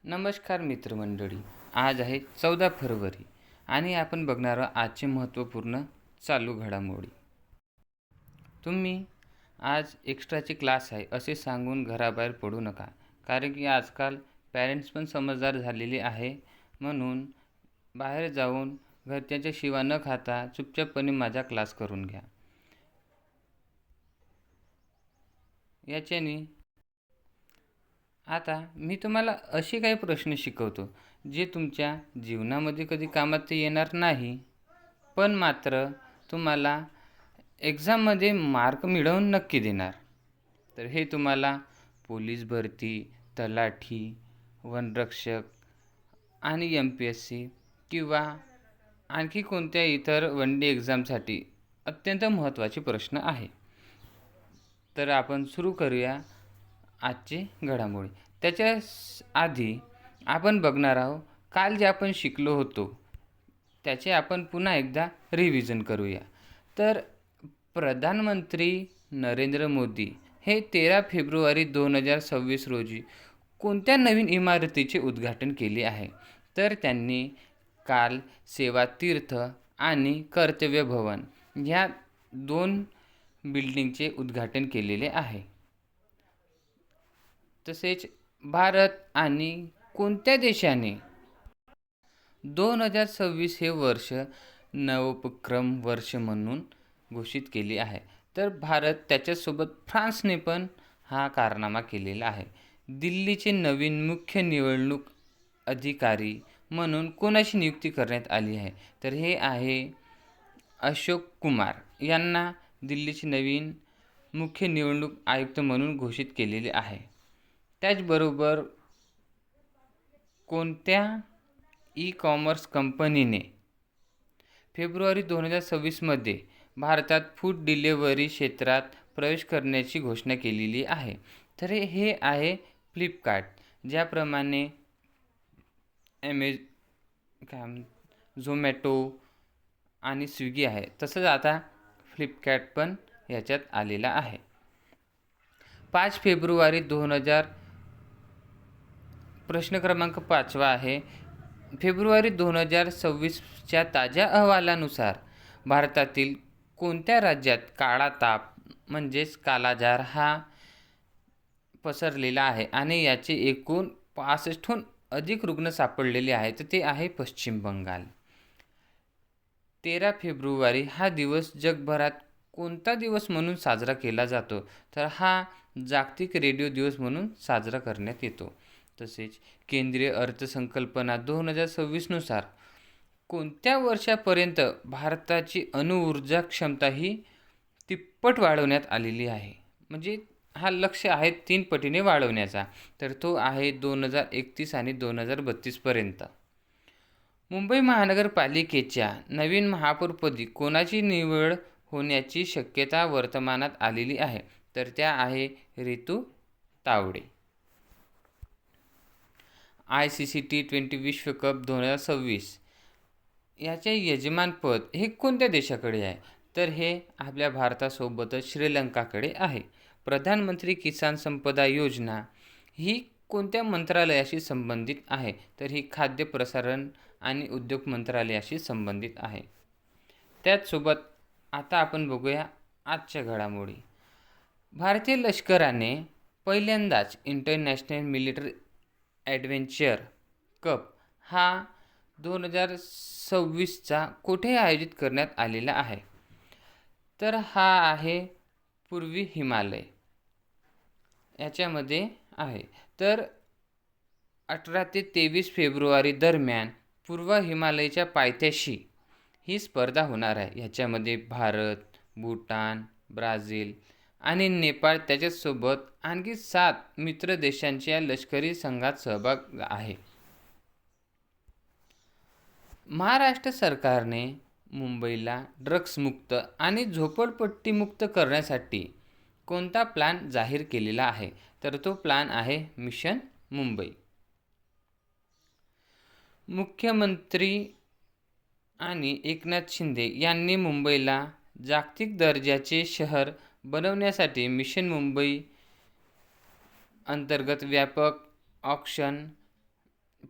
नमस्कार मित्रमंडळी. आज आहे 14 फरवरी आणि आपण बघणार आहोत आजचे महत्त्वपूर्ण चालू घडामोडी. तुम्ही आज एक्स्ट्राचे क्लास आहे असे सांगून घराबाहेर पडू नका, कारण की आजकाल पॅरेंट्स पण समजदार झालेले आहे. म्हणून बाहेर जाऊन घरच्यांच्या शिवा न खाता चुपचापपणे माझा क्लास करून घ्या. याच्याने आता मी तुम्हाला असे काही प्रश्न शिकवतो जे तुमच्या जीवनामध्ये कधी कामात येणार नाही, पण मात्र तुम्हाला एक्झाममध्ये मार्क मिळवून नक्की देणार. तर हे तुम्हाला पोलीस भरती, तलाठी, वनरक्षक आणि MPSC किंवा आणखी कोणत्या इतर वन डे एक्झामसाठी अत्यंत महत्त्वाचे प्रश्न आहे. तर आपण सुरू करूया आजची घडामोडी. त्याच्या आधी आपण बघणार आहोत काल जे आपण शिकलो होतो त्याचे आपण पुन्हा एकदा रिव्हिजन करूया. तर प्रधानमंत्री नरेंद्र मोदी हे 13 फेब्रुवारी 2026 रोजी कोणत्या नवीन इमारतीचे उद्घाटन केले आहे? तर त्यांनी काल सेवा तीर्थ आणि कर्तव्य भवन ह्या 2 बिल्डिंगचे उद्घाटन केलेले आहे. तसेच भारत आणि कोणत्या देशाने 2026 हे वर्ष नवोपक्रम वर्ष म्हणून घोषित केले आहे? तर भारत त्याच्यासोबत फ्रान्सने पण हा कारनामा केलेला आहे. दिल्लीचे नवीन मुख्य निवडणूक अधिकारी म्हणून कोणाची नियुक्ती करण्यात आली आहे? तर हे आहे अशोक कुमार यांना दिल्लीचे नवीन मुख्य निवडणूक आयुक्त म्हणून घोषित केलेले आहे. त्याचबरोबर कोणत्या ई-कॉमर्स कंपनीने फेब्रुवारी 2026 भारतात फूड डिलिव्हरी क्षेत्रात प्रवेश करण्याची घोषणा केलेली आहे? तर हे आहे फ्लिपकार्ट. ज्याप्रमाणे झोमॅटो आणि स्विगी आहे, तसंच आता फ्लिपकार्ट पण ह्याच्यात आलेला आहे. 5 फेब्रुवारी 2000 प्रश्न क्रमांक 5 आहे. फेब्रुवारी 2026च्या ताज्या अहवालानुसार भारतातील कोणत्या राज्यात काळा ताप म्हणजेच कालाजार हा पसरलेला आहे आणि याचे एकूण 65हून अधिक रुग्ण सापडलेले आहेत? तर ते आहे पश्चिम बंगाल. 13 फेब्रुवारी हा दिवस जगभरात कोणता दिवस म्हणून साजरा केला जातो? तर हा जागतिक रेडिओ दिवस म्हणून साजरा करण्यात येतो. तसेच केंद्रीय अर्थसंकल्पना 2026 नुसार कोणत्या वर्षापर्यंत भारताची अणुऊर्जा क्षमता ही तिप्पट वाढवण्यात आलेली आहे? म्हणजे हा लक्ष्य आहे 3 पटीने वाढवण्याचा. तर तो आहे 2031 आणि 2032 पर्यंत. मुंबई महानगरपालिकेच्या नवीन महापौरपदी कोणाची निवड होण्याची शक्यता वर्तमानात आलेली आहे? तर त्या आहे रितू तावडे. ICC T20 विश्वकप 2026 याचे यजमानपद हे कोणत्या देशाकडे आहे? तर हे आपल्या भारतासोबतच श्रीलंकाकडे आहे. प्रधानमंत्री किसान संपदा योजना ही कोणत्या मंत्रालयाशी संबंधित आहे? तर ही खाद्य प्रसारण आणि उद्योग मंत्रालयाशी संबंधित आहे. त्याचसोबत आता आपण बघूया आजच्या घडामोडी. भारतीय लष्कराने पहिल्यांदाच इंटरनॅशनल मिलिटरी ॲडव्हेंचर कप हा 2026चा कुठे आयोजित करण्यात आलेला आहे? तर हा आहे पूर्वी हिमालय याच्यामध्ये आहे. तर 18 ते 23 फेब्रुवारी दरम्यान पूर्व हिमालयच्या पायथ्याशी ही स्पर्धा होणार आहे. ह्याच्यामध्ये भारत, भूटान, ब्राझील आणि नेपाळ त्याच्यासोबत आणखी 7 मित्र देशांच्या लष्करी संघात सहभाग आहे. महाराष्ट्र सरकारने मुंबईला ड्रग्समुक्त आणि झोपडपट्टीमुक्त करण्यासाठी कोणता प्लॅन जाहीर केलेला आहे? तर तो प्लॅन आहे मिशन मुंबई. मुख्यमंत्री आणि एकनाथ शिंदे यांनी मुंबईला जागतिक दर्जाचे शहर बनवण्यासाठी मिशन मुंबई अंतर्गत व्यापक ऑक्शन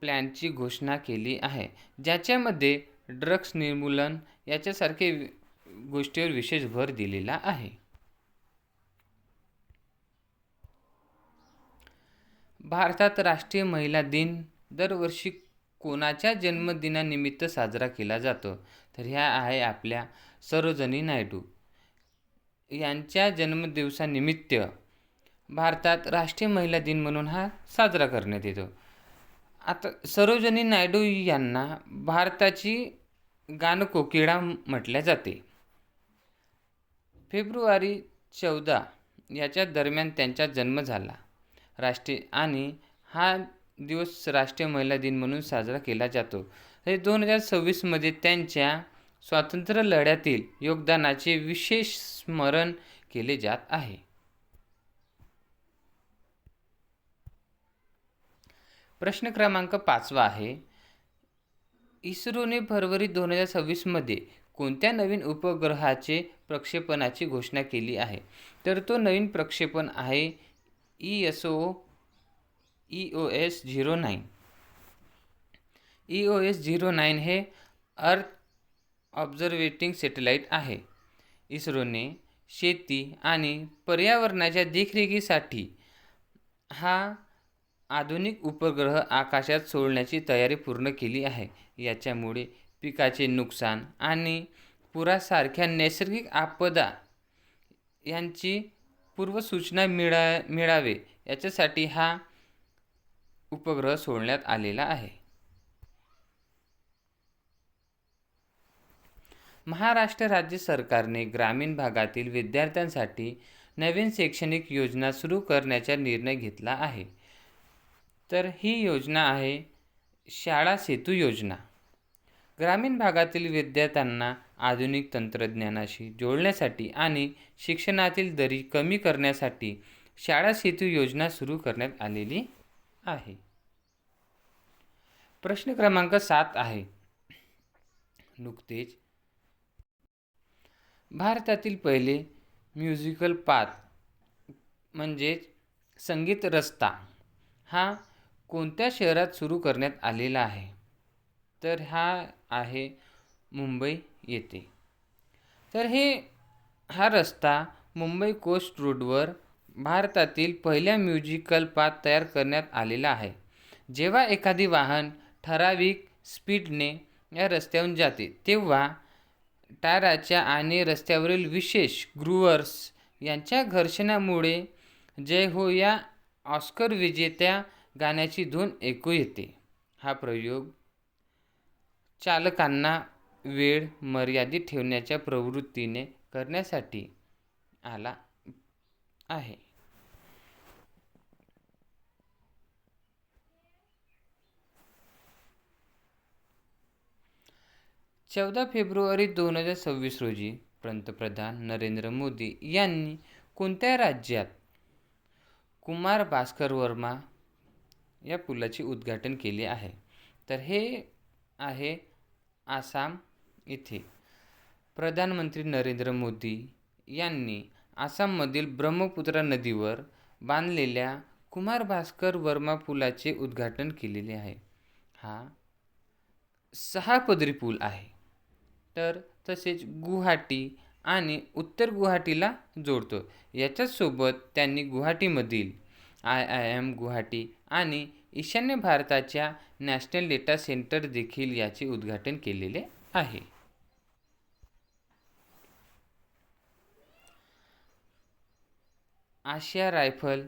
प्लॅनची घोषणा केली आहे, ज्याच्यामध्ये ड्रग्स निर्मूलन याच्यासारखे गोष्टीवर विशेष भर दिलेला आहे. भारतात राष्ट्रीय महिला दिन दरवर्षी कोणाच्या जन्मदिनानिमित्त साजरा केला जातो? तर ह्या आहे आपल्या सरोजिनी नायडू यांच्या जन्मदिवसानिमित्त भारतात राष्ट्रीय महिला दिन म्हणून हा साजरा करण्यात येतो. आता सरोजिनी नायडू यांना भारताची गानकोकिळा म्हटले जाते. फेब्रुवारी 14 याच्या दरम्यान त्यांचा जन्म झाला. आणि हा दिवस राष्ट्रीय महिला दिन म्हणून साजरा केला जातो. 2026मध्ये त्यांच्या स्वातंत्र्य लढ्यातील योगदानाचे विशेष स्मरण केले जात आहे. प्रश्न क्रमांक 5 आहे, इस्रोने फरवरी 2026मध्ये कोणत्या नवीन उपग्रहाचे प्रक्षेपणाची घोषणा केली आहे? तर तो नवीन प्रक्षेपण आहे EOS-09. EOS-09 हे अर्थ ऑब्झर्वेटिंग सॅटेलाईट आहे. इस्रोने शेती आणि पर्यावरणाच्या देखरेखीसाठी हा आधुनिक उपग्रह आकाशात सोडण्याची तयारी पूर्ण केली आहे. याच्यामुळे पिकाचे नुकसान आणि पुरासारख्या नैसर्गिक आपदा यांची पूर्वसूचना मिळावे याच्यासाठी हा उपग्रह सोडण्यात आलेला आहे. महाराष्ट्र राज्य सरकारने ग्रामीण भागातील विद्यार्थ्यांसाठी नवीन शैक्षणिक योजना सुरू करण्याचा निर्णय घेतला आहे. तर ही योजना आहे शाळा सेतू योजना. ग्रामीण भागातील विद्यार्थ्यांना आधुनिक तंत्रज्ञानाशी जोडण्यासाठी आणि शिक्षणातील दरी कमी करण्यासाठी शाळा सेतू योजना सुरू करण्यात आलेली आहे. प्रश्न क्रमांक 7 आहे, नुकतेच भारतातील पहिले म्युझिकल पाथ म्हणजेच संगीत रस्ता हा कोणत्या शहरात सुरू करण्यात आलेला आहे? तर हा आहे मुंबई येथे. तर हा रस्ता मुंबई कोस्ट रोडवर भारतातील पहिल्या म्युझिकल पाथ तयार करण्यात आलेला आहे. जेव्हा एखादी वाहन ठराविक स्पीडने या रस्त्यावरून जाते तेव्हा टायराच्या आणि रस्त्यावरील विशेष ग्रूव्हर्स यांच्या घर्षणामुळे जय हो या ऑस्कर विजेत्या गाण्याची धून ऐकू येते. हा प्रयोग चालकांना वेळ मर्यादित ठेवण्याच्या प्रवृत्तीने करण्यासाठी आला आहे. 14 फेब्रुवारी 2026 रोजी पंतप्रधान नरेंद्र मोदी यांनी कोणत्या राज्यात कुमार भास्कर वर्मा या पुलाचे उद्घाटन केले आहे? तर हे आहे आसाम येथे. प्रधानमंत्री नरेंद्र मोदी यांनी आसाममधील ब्रह्मपुत्रा नदीवर बांधलेल्या कुमार भास्कर वर्मा पुलाचे उद्घाटन केलेले आहे. हा 6 पदरी पूल आहे. तर तसेच गुवाहाटी आणि उत्तर गुवाहाटीला जोडतो. याच्यासोबत त्यांनी गुवाहाटीमधील IIM गुवाहाटी आणि ईशान्य भारताच्या नॅशनल डेटा सेंटर देखील याचे उद्घाटन केलेले आहे. आशिया रायफल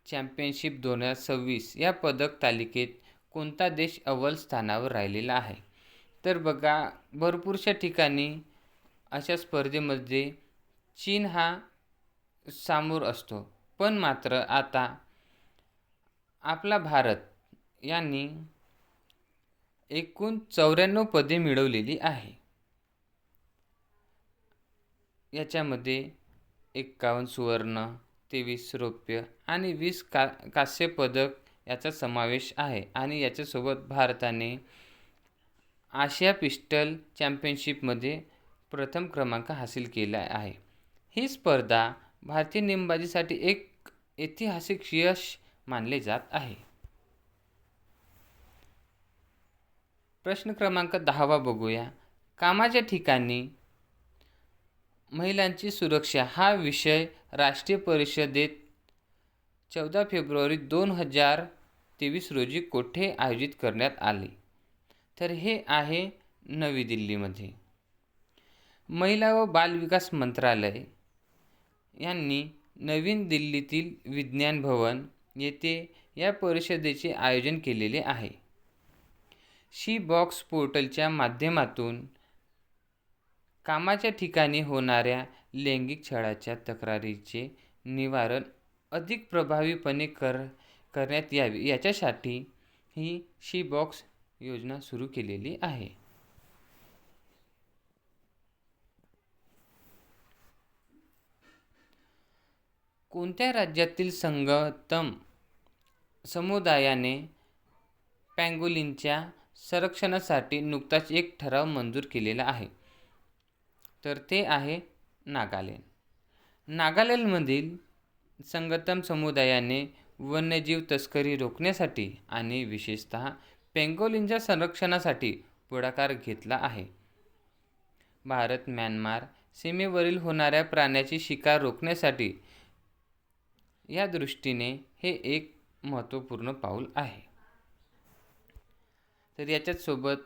चॅम्पियनशिप 2026 या पदक तालिकेत कोणता देश अव्वल स्थानावर राहिलेला आहे? तर बघा, भरपूरशा ठिकाणी अशा स्पर्धेमध्ये चीन हा सामोर असतो, पण मात्र आता आपला भारत यांनी एकूण 94 पदे मिळवलेली आहे. याच्यामध्ये 51 सुवर्ण, 23 रौप्य आणि 20 कांस्य पदक याचा समावेश आहे. आणि याच्यासोबत भारताने आशिया पिस्टल चॅम्पियनशिपमध्ये प्रथम क्रमांक हासिल केला आहे. ही स्पर्धा भारतीय नेमबाजीसाठी एक ऐतिहासिक यश मानले जात आहे. प्रश्न क्रमांक 10वा बघूया. कामाच्या ठिकाणी महिलांची सुरक्षा हा विषय राष्ट्रीय परिषदेत 14 फेब्रुवारी 2023 रोजी कोठे आयोजित करण्यात आले? तर हे आहे नवी दिल्लीमध्ये. महिला व बालविकास मंत्रालय यांनी नवीन दिल्लीतील विज्ञान भवन येथे या परिषदेचे आयोजन केलेले आहे. शी बॉक्स पोर्टलच्या माध्यमातून कामाच्या ठिकाणी होणाऱ्या लैंगिक छळाच्या तक्रारींचे निवारण अधिक प्रभावीपणे करण्यात यावे याच्यासाठी ही शी बॉक्स योजना सुरू केलेली आहे. कोणत्या राज्यातील संगतम समुदायाने पँगोलिनच्या संरक्षणासाठी नुकताच एक ठराव मंजूर केलेला आहे? तर ते आहे नागालँड. नागालँडमधील संगतम समुदायाने वन्यजीव तस्करी रोखण्यासाठी आणि विशेषतः पेंगोलिनच्या संरक्षणासाठी पुढाकार घेतला आहे. भारत म्यानमार सीमेवरील होणाऱ्या प्राण्याची शिकार रोखण्यासाठी या दृष्टीने हे एक महत्त्वपूर्ण पाऊल आहे. तर याच्याच सोबत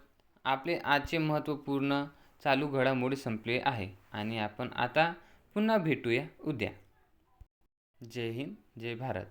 आपले आजचे महत्त्वपूर्ण चालू घडामोडी संपले आहे आणि आपण आता पुन्हा भेटूया उद्या. जय हिंद, जय भारत.